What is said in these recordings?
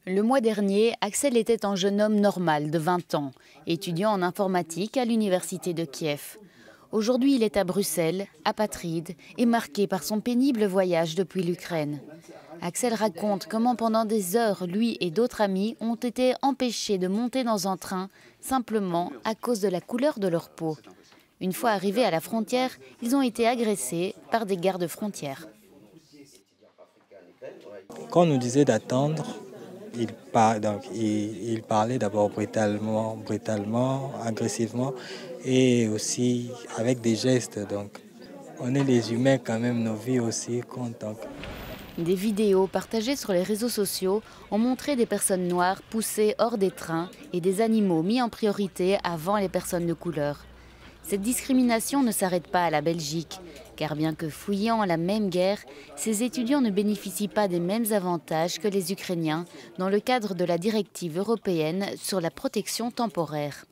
Le mois dernier, Axel était un jeune homme normal de 20 ans, étudiant en informatique à l'université de Kiev. Aujourd'hui, il est à Bruxelles, apatride et marqué par son pénible voyage depuis l'Ukraine. Axel raconte comment pendant des heures, lui et d'autres amis ont été empêchés de monter dans un train simplement à cause de la couleur de leur peau. Une fois arrivés à la frontière, ils ont été agressés par des gardes frontières. Quand on nous disait d'attendre, il parlait d'abord brutalement, agressivement et aussi avec des gestes. Donc, on est les humains quand même, nos vies aussi comptent. Donc. Des vidéos partagées sur les réseaux sociaux ont montré des personnes noires poussées hors des trains et des animaux mis en priorité avant les personnes de couleur. Cette discrimination ne s'arrête pas à la Belgique, car bien que fuyant la même guerre, ces étudiants ne bénéficient pas des mêmes avantages que les Ukrainiens dans le cadre de la directive européenne sur la protection temporaire.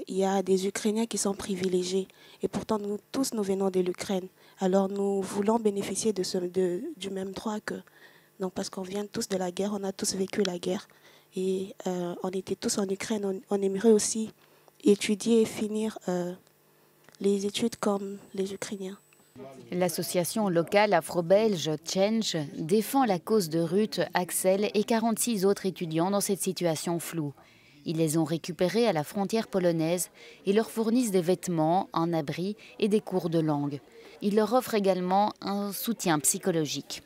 Il y a des Ukrainiens qui sont privilégiés et pourtant nous tous nous venons de l'Ukraine. Alors nous voulons bénéficier du même droit qu'eux. Donc parce qu'on vient tous de la guerre, on a tous vécu la guerre et on était tous en Ukraine. On aimerait aussi étudier et finir les études comme les Ukrainiens. L'association locale afro-belge Change défend la cause de Ruth, Axel et 46 autres étudiants dans cette situation floue. Ils les ont récupérés à la frontière polonaise et leur fournissent des vêtements, un abri et des cours de langue. Ils leur offrent également un soutien psychologique.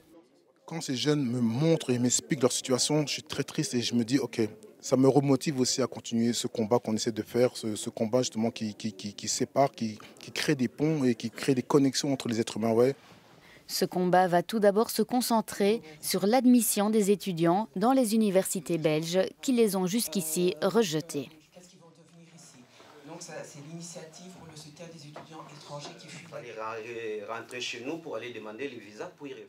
Quand ces jeunes me montrent et m'expliquent leur situation, je suis très triste et je me dis ok, ça me remotive aussi à continuer ce combat qu'on essaie de faire, ce combat justement qui sépare, qui crée des ponts et qui crée des connexions entre les êtres humains. Ouais. Ce combat va tout d'abord se concentrer sur l'admission des étudiants dans les universités belges qui les ont jusqu'ici rejetés. Qu'est-ce qu'ils vont devenir ici? Donc c'est l'initiative pour le soutien des étudiants étrangers qui fuient. Il fallait rentrer chez nous pour aller demander les visas pour y revenir.